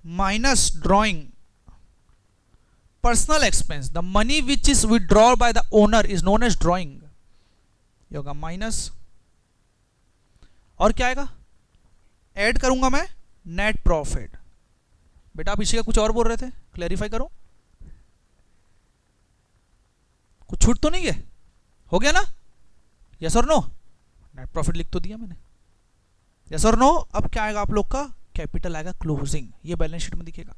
[SPEAKER 1] minus drawing personal expense. The money which is withdraw by the owner is known as drawing. ये होगा माइनस, और क्या आएगा? ऐड करूंगा मैं नेट प्रॉफिट। बेटा आप इसी का कुछ और बोल रहे थे, क्लैरिफाई करो। कुछ छूट तो नहीं है? हो गया ना? यस और नो? नेट प्रॉफिट लिख तो दिया मैंने, यस और नो? अब क्या आएगा आप लोग का? कैपिटल आएगा क्लोजिंग। ये बैलेंस शीट में दिखेगा,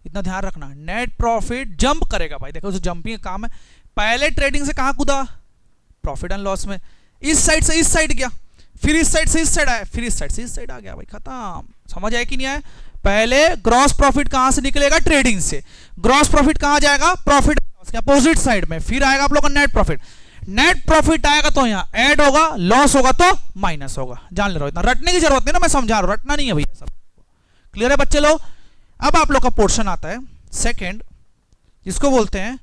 [SPEAKER 1] इतना ध्यान रखना। नेट प्रॉफिट जंप करेगा भाई, देखो उसे जंपिंग का काम है। पहले ट्रेडिंग से कहां कूदा? प्रॉफिट एंड लॉस में। इस साइड से इस साइड गया, फिर इस साइड से इस साइड आया, फिर इस साइड से इस साइड आ गया भाई, खत्म। समझ आया कि नहीं आया? पहले ग्रॉस प्रॉफिट कहां से निकलेगा? ट्रेडिंग से। ग्रॉस प्रॉफिट कहां जाएगा? प्रॉफिट के अपोजिट साइड में। फिर आएगा आप लोग का नेट प्रॉफिट। नेट प्रॉफिट आएगा तो यहां ऐड होगा, लॉस होगा तो माइनस होगा। जान ले रहा हूं, इतना रटने की जरूरत नहीं ना, मैं समझा रहा हूं, रटना नहीं है भैया सब। क्लियर है बच्चे लोग? अब आप लोग का पोर्शन आता है सेकंड, जिसको बोलते हैं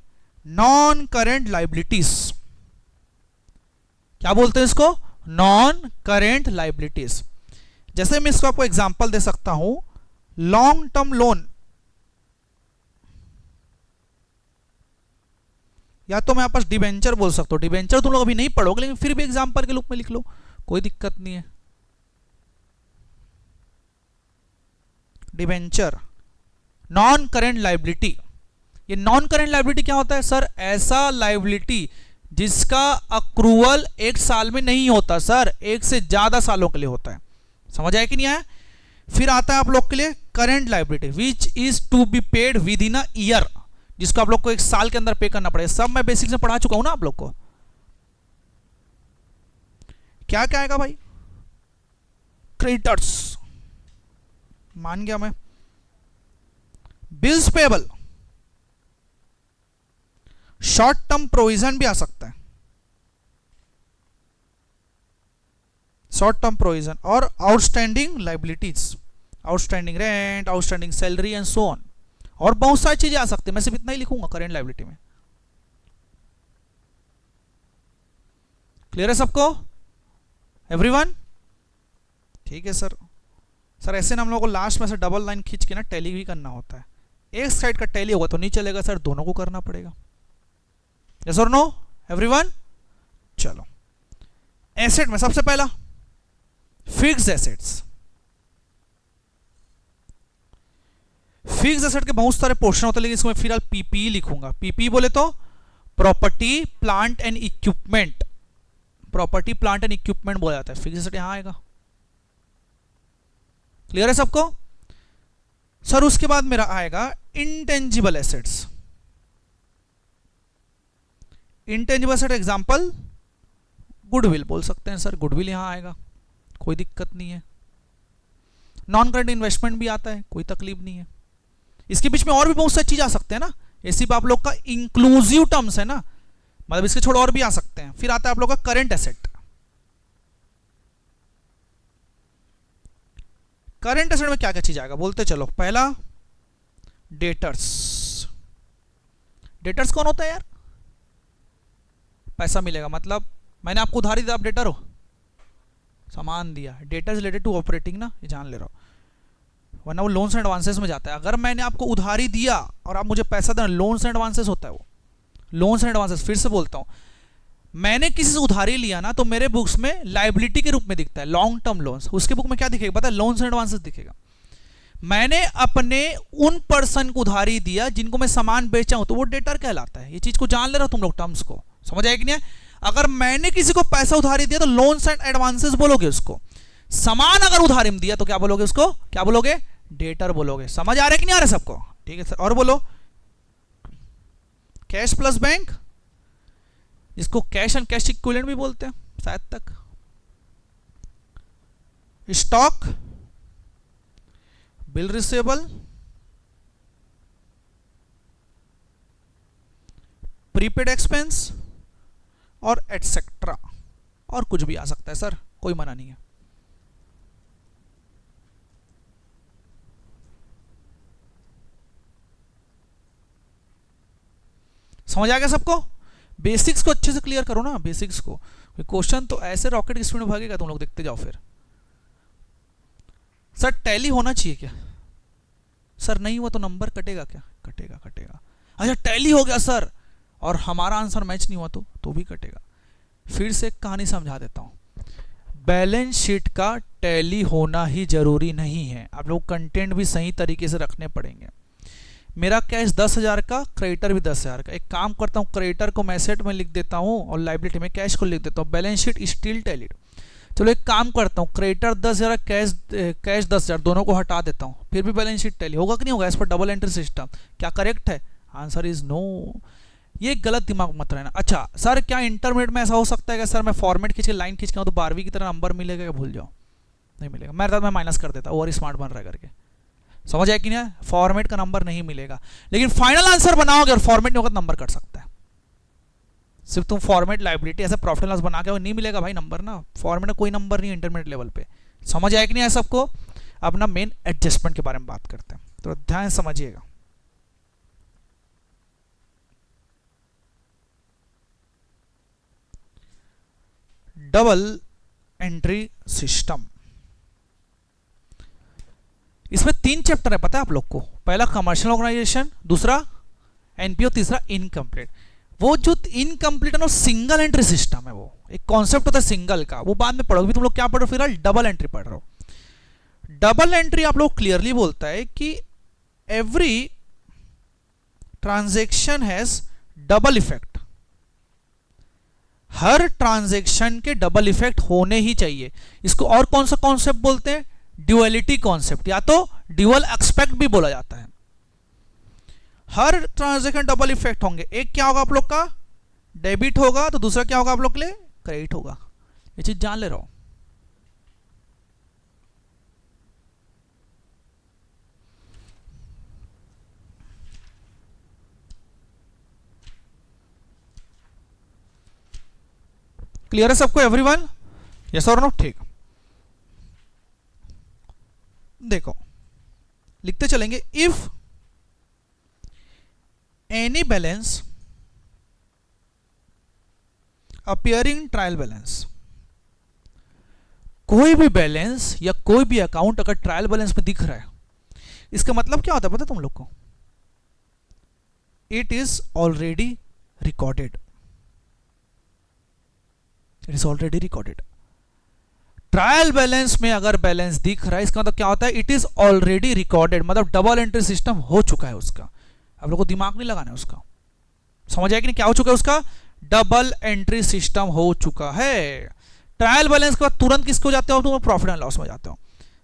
[SPEAKER 1] नॉन करेंट लाइबिलिटीज। क्या बोलते हैं इसको? Non current liabilities. जैसे मैं इसको आपको एग्जांपल दे सकता हूं, लॉन्ग टर्म लोन, या तो मैं आपस डिबेंचर बोल सकता हूं। डिबेंचर तुम लोग अभी नहीं पढ़ोगे, लेकिन फिर भी एग्जांपल के रूप में लिख लो, कोई दिक्कत नहीं है। Debenture non current liability. ये नॉन करेंट लाइबिलिटी क्या होता है सर? ऐसा लाइबिलिटी जिसका अक्रूवल एक साल में नहीं होता सर, एक से ज्यादा सालों के लिए होता है। समझ आया कि नहीं आया? फिर आता है आप लोग के लिए current liability which is to be paid within a year, जिसको आप लोग को एक साल के अंदर पे करना पड़ेगा। सब मैं बेसिक्स में पढ़ा चुका हूं ना आप लोग को। क्या क्या आएगा भाई? क्रेडिटर्स, मान गया मैं। Bills payable, short term provision भी आ सकता है, शॉर्ट टर्म प्रोविजन, और outstanding liabilities, outstanding rent, outstanding salary and so on, और बहुत सारी चीजें आ सकती है। मैं सिर्फ इतना ही लिखूंगा करेंट लाइबिलिटी में। क्लियर है सबको एवरीवन? ठीक है सर। सर ऐसे ना हम लोगों को लास्ट में से डबल लाइन खींच के ना टैली भी करना होता है। एक साइड का टैली होगा तो नहीं चलेगा सर, दोनों को करना पड़ेगा। यस और नो एवरीवन? चलो, एसेट में सबसे पहला फिक्स्ड एसेट्स। फिक्स्ड एसेट के बहुत सारे पोर्शन होते हैं, लेकिन इसको मैं फिलहाल पीपी लिखूंगा। पीपी बोले तो property plant and equipment, property plant and equipment बोला जाता है। फिक्स्ड एसेट यहां आएगा। क्लियर है सबको? सर उसके बाद मेरा आएगा intangible assets. Intangible asset example goodwill बोल सकते हैं सर, गुडविल यहां आएगा, कोई दिक्कत नहीं है। नॉन करंट इन्वेस्टमेंट भी आता है, कोई तकलीफ नहीं है। इसके बीच में और भी बहुत सारी चीज आ सकते हैं ना, ऐसी आप लोग का इंक्लूसिव टर्म्स है ना, मतलब इसके छोड़ और भी आ सकते हैं। फिर आता है आप लोग का करंट एसेट। करंट एसेट में क्या क्या चीज आएगा बोलते चलो। पहला डेटर्स। डेटर्स कौन होता है यार? पैसा मिलेगा, मतलब मैंने आपको उधारी दी, आप डेटर हो, सामान दिया। डेटर्स रिलेटेड टू ऑपरेटिंग ना, ये जान ले रहा हो, वरना वो लोन्स एंड एडवांसेस में जाता है। अगर मैंने आपको उधारी दिया और आप मुझे पैसा देना, लोन्स एंड एडवांसेस होता है वो, लोन्स एंड एडवांसेस। फिर से बोलता हूं, मैंने किसी से उधारी लिया ना, तो मेरे बुक्स में लायबिलिटी के रूप में दिखता है, लॉन्ग टर्म लोन्स। उसके बुक में क्या दिखेगा पता है? लोन्स एंड एडवांसेस दिखेगा। मैंने अपने उन पर्सन को उधारी दिया जिनको मैं सामान बेचा हूं, तो वो डेटर कहलाता है। ये चीज को जान ले रहा हो तुम लोग, टर्म्स को समझ आए कि नहीं? अगर मैंने किसी को पैसा उधारी दिया तो लोन्स एंड एडवांसेस बोलोगे उसको। सामान अगर उधारी में दिया तो क्या बोलोगे उसको? क्या बोलोगे? डेटर बोलोगे। समझ आ रहा है कि नहीं आ रहा है सबको? ठीक है सर, और बोलो। कैश प्लस बैंक, इसको कैश एंड कैश इक्विवेलेंट भी बोलते हैं शायद तक। Stock, bill receivable, prepaid expense और एटसेट्रा, और कुछ भी आ सकता है सर, कोई मना नहीं है। समझ आ गया सबको? बेसिक्स को अच्छे से क्लियर करो ना, बेसिक्स को। क्वेश्चन तो ऐसे रॉकेट की स्पीड में भागेगा, तुम लोग देखते जाओ फिर। सर टैली होना चाहिए क्या? सर नहीं हुआ तो नंबर कटेगा क्या? कटेगा, कटेगा। अच्छा टैली हो गया सर और हमारा आंसर मैच नहीं हुआ तो भी कटेगा। फिर से एक कहानी समझा देता हूं। बैलेंस शीट का टैली होना ही जरूरी नहीं है, आप लोग कंटेंट भी सही तरीके से रखने पड़ेंगे। मेरा कैश 10,000 का, क्रेडिटर भी 10,000 का। एक काम करता हूँ, क्रेडिटर को मैं एसेट में लिख देता हूँ और लायबिलिटी में कैश को लिख देता हूँ। Balance sheet still tallied. चलो एक काम करता हूँ, क्रेडिटर 10,000, कैश 10,000, दोनों को हटा देता हूँ, फिर भी बैलेंस शीट टैली होगा कि नहीं होगा? As per double entry system. क्या करेक्ट है? Answer is no. ये गलत दिमाग मत रहना। अच्छा सर क्या इंटरमीडिएट में ऐसा हो सकता है कि सर मैं फॉर्मेट खींच के लाइन खींच के तो 12वीं की तरह नंबर मिलेगा? क्या भूल जाओ, नहीं मिलेगा। मैं माइनस कर देता, और स्मार्ट बन रहा है करके। समझ आया कि नहीं? फॉर्मेट का नंबर नहीं मिलेगा, लेकिन फाइनल आंसर बनाओगे और फॉर्मेट नहीं होगा तो नंबर कट सकता है। सिर्फ तुम फॉर्मेट लायबिलिटी ऐसे प्रॉफिट लॉस बना के नहीं मिलेगा भाई नंबर ना। फॉर्मेट में कोई नंबर नहीं है इंटरमीडिएट लेवल पे। समझ आया कि नहीं है सबको? अपना मेन एडजस्टमेंट के बारे में बात करते हैं, तो ध्यान समझिएगा। डबल एंट्री सिस्टम, इसमें 3 चैप्टर है पता है आप लोग को। पहला कमर्शियल ऑर्गेनाइजेशन, दूसरा एनपीओ, तीसरा इनकम्प्लीट। वो जो इनकम्प्लीट है ना, सिंगल एंट्री सिस्टम है। वो एक कॉन्सेप्ट होता है सिंगल का, वो बाद में पढ़ोगे। तुम लोग क्या पढ़ रहे हो फिलहाल? डबल एंट्री पढ़ रहे हो। डबल एंट्री आप लोग क्लियरली बोलता है कि every transaction has double effect. Her transaction के डबल इफेक्ट होने ही चाहिए। इसको और कौन सा कॉन्सेप्ट बोलते हैं? ड्यूअलिटी कॉन्सेप्ट, या तो ड्यूअल एक्सपेक्ट भी बोला जाता है। हर ट्रांजैक्शन डबल इफेक्ट होंगे। एक क्या होगा आप लोग का? डेबिट होगा, तो दूसरा क्या होगा आप लोग के लिए? क्रेडिट होगा। ये चीज जान ले रहा हूं। क्लियर है सबको एवरीवन? यस और नो? ठीक, देखो लिखते चलेंगे, if any balance appearing trial balance, कोई भी बैलेंस या कोई भी अकाउंट अगर ट्रायल बैलेंस में दिख रहा है, इसका मतलब क्या होता है पता है तुम लोग को? It is already recorded, it is already recorded. Trial balance में अगर बैलेंस दिख रहा है, इसका मतलब क्या होता है? इट इज ऑलरेडी रिकॉर्डेड, मतलब डबल एंट्री सिस्टम हो चुका है उसका। आप लोगों को दिमाग नहीं लगाना है उसका, समझ आया कि नहीं? क्या हो चुका है उसका? डबल एंट्री सिस्टम हो चुका है। ट्रायल बैलेंस के बाद तुरंत किसको जाते हो तुम? प्रॉफिट एंड लॉस में जाते हो।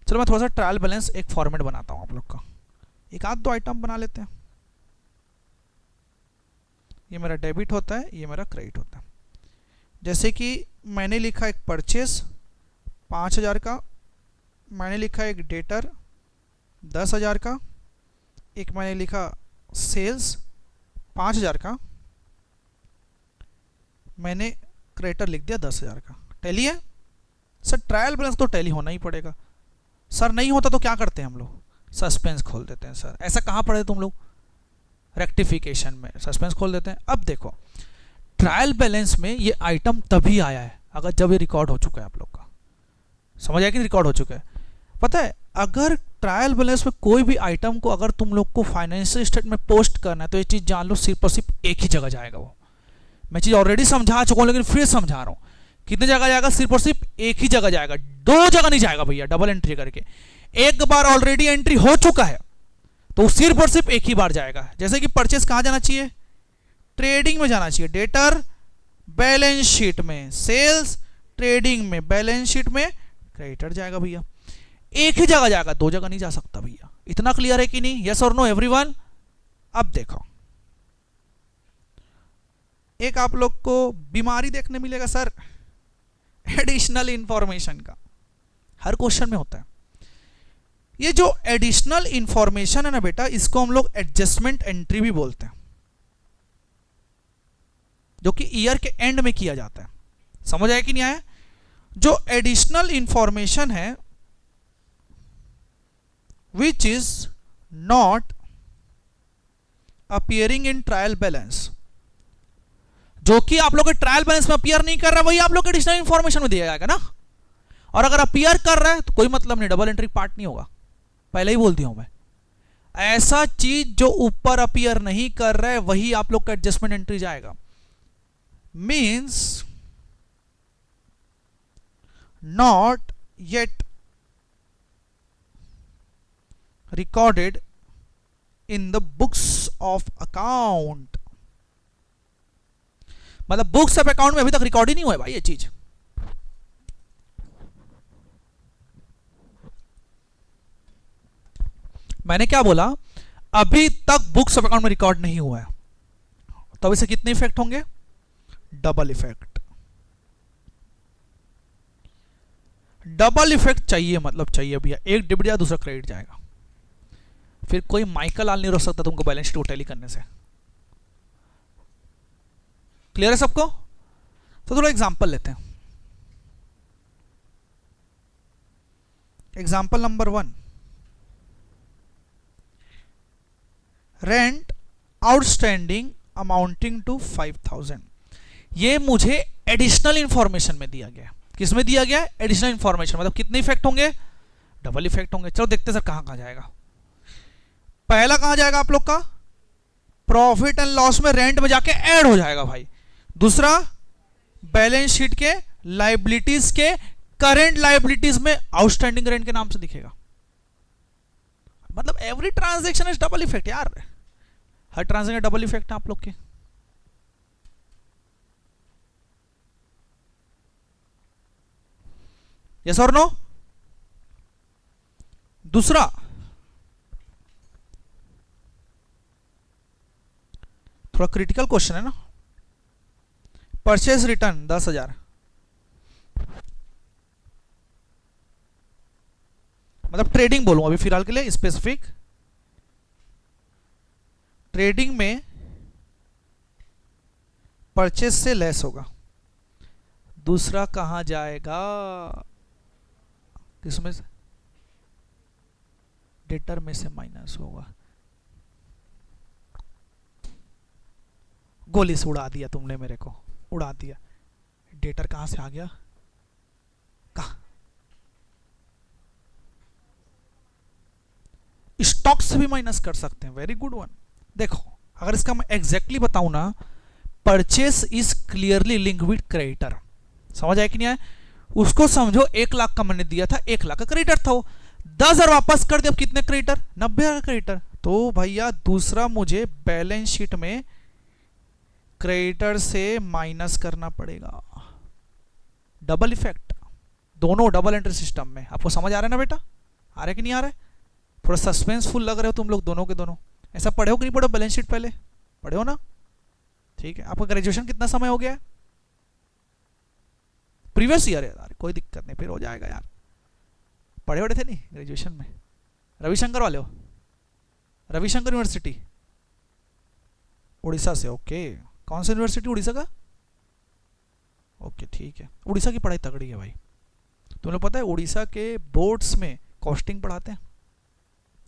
[SPEAKER 1] चलो मैं थोड़ा सा ट्रायल बैलेंस एक फॉर्मेट बनाता हूं आप लोग का, एक आध दो आइटम बना लेते हैं। ये मेरा डेबिट होता है, ये मेरा क्रेडिट होता है। जैसे कि मैंने लिखा एक परचेस 5000 का, मैंने लिखा एक डेटर 10,000 का, एक मैंने लिखा सेल्स 5000 का, मैंने क्रेडिटर लिख दिया 10,000 का। टैली है सर? ट्रायल बैलेंस तो टैली होना ही पड़ेगा सर, नहीं होता तो क्या करते हैं हम लोग? सस्पेंस खोल देते हैं सर। ऐसा कहाँ पढ़े तुम लोग? रेक्टिफिकेशन में सस्पेंस खोल देते हैं। अब देखो ट्रायल बैलेंस में ये आइटम तभी आया है अगर जब ये रिकॉर्ड हो चुका है आप लोग का, समझ आया कि रिकॉर्ड हो चुका है। पता है अगर ट्रायल बैलेंस में कोई भी आइटम को अगर तुम लोग को फाइनेंशियल स्टेटमेंट में पोस्ट करना है तो ये चीज जान लो, सिर्फ और सिर्फ एक ही जगह जाएगा। वो मैं चीज ऑलरेडी समझा चुका हूं लेकिन फिर समझा रहा हूं। कितने जगह जाएगा? सिर्फ और सिर्फ एक ही जगह जाएगा, दो जगह नहीं जाएगा भैया डबल एंट्री करके। एक बार ऑलरेडी एंट्री हो चुका है तो सिर्फ और सिर्फ एक ही बार जाएगा। जैसे कि परचेस कहां जाना चाहिए? ट्रेडिंग में जाना चाहिए, डेटर बैलेंस शीट में, सेल्स ट्रेडिंग में, बैलेंस शीट में क्रेडिटर जाएगा भैया। एक ही जगह जाएगा, दो जगह नहीं जा सकता भैया। इतना क्लियर है कि नहीं? यस और नो एवरीवन? अब देखो एक आप लोग को बीमारी देखने मिलेगा सर एडिशनल इंफॉर्मेशन का, हर क्वेश्चन में होता है। ये जो एडिशनल इंफॉर्मेशन है ना बेटा, इसको हम लोग एडजस्टमेंट एंट्री भी बोलते हैं, जो कि ईयर के एंड में किया जाता है। समझ आया कि नहीं आया? जो एडिशनल इंफॉर्मेशन है विच is not appearing in trial balance, जो कि आप लोग के ट्रायल बैलेंस में अपीयर नहीं कर रहा, वही आप लोग एडिशनल इंफॉर्मेशन में दिया जाएगा ना। और अगर अपीयर कर रहा है तो कोई मतलब नहीं, डबल एंट्री पार्ट नहीं होगा, पहले ही बोल दिया हूं मैं। ऐसा चीज जो ऊपर अपीयर नहीं कर रहा है वही आप लोग का एडजस्टमेंट एंट्री जाएगा। Means not yet recorded in the books of account, मतलब बुक्स ऑफ अकाउंट में अभी तक रिकॉर्ड ही नहीं हुआ है भाई ये चीज। मैंने क्या बोला? अभी तक बुक्स ऑफ अकाउंट में रिकॉर्ड नहीं हुआ है, तो अब इसे कितने इफेक्ट होंगे? Double effect. डबल इफेक्ट चाहिए, मतलब चाहिए भैया, एक डेबिट जाएगा दूसरा क्रेडिट जाएगा। फिर कोई माइकल आल नहीं रोक सकता तुमको बैलेंस शीट को टैली करने से। क्लियर है सबको? तो थोड़ा एग्जांपल लेते हैं। Example number 1, rent outstanding amounting to 5000। ये मुझे एडिशनल इंफॉर्मेशन में दिया गया। किस में दिया गया? एडिशनल इंफॉर्मेशन, मतलब कितने इफेक्ट होंगे? डबल इफेक्ट होंगे। चलो देखते हैं सर कहां कहां जाएगा। पहला कहां जाएगा आप लोग का? प्रॉफिट एंड लॉस में रेंट में जाके ऐड हो जाएगा भाई। दूसरा बैलेंस शीट के लायबिलिटीज के करंट लायबिलिटीज में आउटस्टैंडिंग रेंट के नाम से दिखेगा। मतलब every transaction is double effect यार, हर ट्रांजैक्शन डबल इफेक्ट है आप लोग के। यस और नो? दूसरा थोड़ा क्रिटिकल क्वेश्चन है ना, परचेज रिटर्न 10,000, मतलब ट्रेडिंग बोलूं अभी फिलहाल के लिए स्पेसिफिक, ट्रेडिंग में परचेज से लेस होगा दूसरा कहाँ जाएगा, किसमें से, डेटर में से माइनस होगा। गोली से उड़ा दिया तुमने मेरे को, उड़ा दिया। डेटर कहां से आ गया, कहा, स्टॉक से भी माइनस कर सकते हैं। Very good one. देखो अगर इसका मैं एग्जैक्टली बताऊं ना, purchase is clearly link with creditor. समझ आया कि नहीं आया? उसको समझो 1 लाख का मैंने दिया था, 1 लाख का क्रेडिटर था वो, 10,000 वापस कर दिया। अब कितने क्रेडिटर, 90,000 का क्रेडिटर। तो भैया दूसरा मुझे बैलेंस शीट में क्रेडिटर से माइनस करना पड़ेगा। डबल इफेक्ट, दोनों डबल एंट्री सिस्टम में। आपको समझ आ रहा है ना बेटा, आ रहा है कि नहीं आ रहा है? थोड़ा सस्पेंसफुल लग रहे हो तुम लोग दोनों के दोनों। ऐसा पढ़े हो कि नहीं पढ़े हो बैलेंस शीट, पहले पढ़े हो ना? ठीक है। आपका ग्रेजुएशन कितना समय हो गया है? प्रीवियस ईयर यार, कोई दिक्कत नहीं, फिर हो जाएगा यार। पढ़े पढ़े थे नहीं ग्रेजुएशन में? रविशंकर वाले हो? रविशंकर यूनिवर्सिटी उड़ीसा से, ओके। कौन सा यूनिवर्सिटी उड़ीसा का? ओके ठीक है। उड़ीसा की पढ़ाई तगड़ी है भाई। तुम लोग पता है उड़ीसा के बोर्ड्स में कॉस्टिंग पढ़ाते हैं।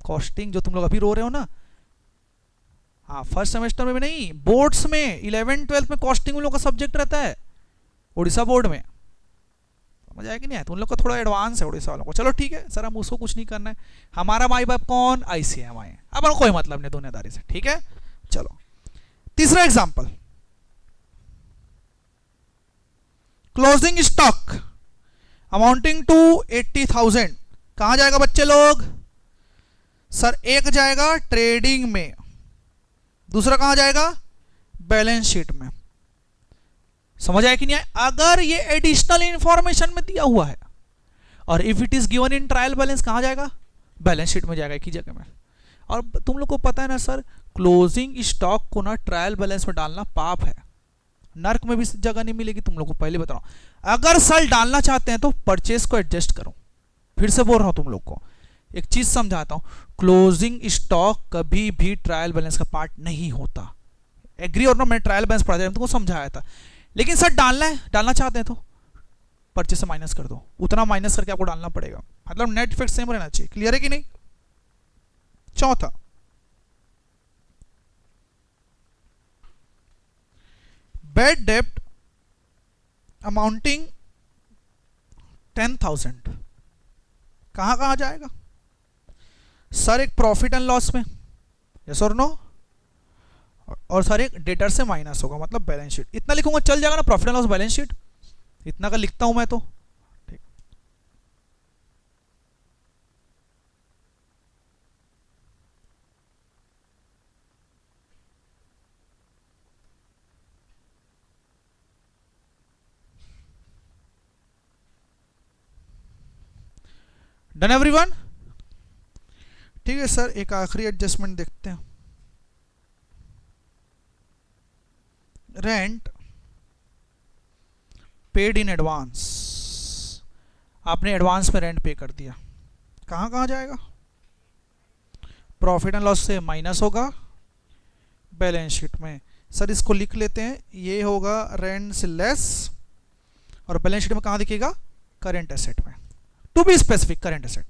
[SPEAKER 1] कॉस्टिंग जो तुम लोग अभी रो रहे हो ना, हाँ फर्स्ट सेमेस्टर में भी नहीं, बोर्ड्स में 11 12 में कॉस्टिंग उन लोग का सब्जेक्ट रहता है उड़ीसा बोर्ड में। समझ आया कि नहीं है? तो उन लोग का थोड़ा एडवांस है उड़ीसा वालों को। चलो ठीक है सर, हम उसको कुछ नहीं करना है। हमारा माई बाप कौन? ICMI। अब कोई मतलब नहीं दुनियादारी से, ठीक है। चलो तीसरा example, closing stock amounting to 80,000। कहां जाएगा बच्चे लोग? सर एक जाएगा ट्रेडिंग में, दूसरा कहां जाएगा? बैलेंस शीट में। समझ आया कि नहीं आया? अगर ये एडिशनल इंफॉर्मेशन में दिया हुआ है और if it is given in trial balance, कहां जाएगा? बैलेंस शीट में जाएगा, एक ही जगह में। और तुम लोग को पता है ना सर, क्लोजिंग स्टॉक को ना ट्रायल बैलेंस में डालना पाप है। नर्क में भी जगह नहीं मिलेगी तुम लोग को, पहले बता रहा हूं। अगर सर डालना चाहते हैं तो परचेस को एडजस्ट करो। फिर से बोल रहा हूं तुम लोग को, एक चीज समझाता हूं, क्लोजिंग स्टॉक कभी भी ट्रायल बैलेंस का पार्ट नहीं होता। एग्री और ना, मैंने ट्रायल बैलेंस पढ़ा दिया, तुमको समझाया था। लेकिन सर डालना है, डालना चाहते हैं तो परचेस से माइनस कर दो, उतना माइनस करके आपको डालना पड़ेगा। मतलब नेट इफेक्ट सेम रहना चाहिए। क्लियर है कि नहीं? चौथा, बैड डेब्ट अमाउंटिंग 10,000। कहां कहां जाएगा? सर एक प्रॉफिट एंड लॉस में, यस और नो, और सर एक डेटर से माइनस होगा, मतलब बैलेंस शीट। इतना लिखूंगा चल जाएगा ना, profit and loss balance sheet, इतना का लिखता हूं मैं तो। ठीक, डन एवरीवन? ठीक है सर, एक आखिरी एडजस्टमेंट देखते हैं। रेंट पेड इन एडवांस, आपने एडवांस में रेंट पे कर दिया, कहां कहां जाएगा? प्रॉफिट एंड लॉस से माइनस होगा, बैलेंस शीट में। सर इसको लिख लेते हैं, ये होगा रेंट से लेस, और बैलेंस शीट में कहां दिखेगा? करंट एसेट में। To be specific, current asset.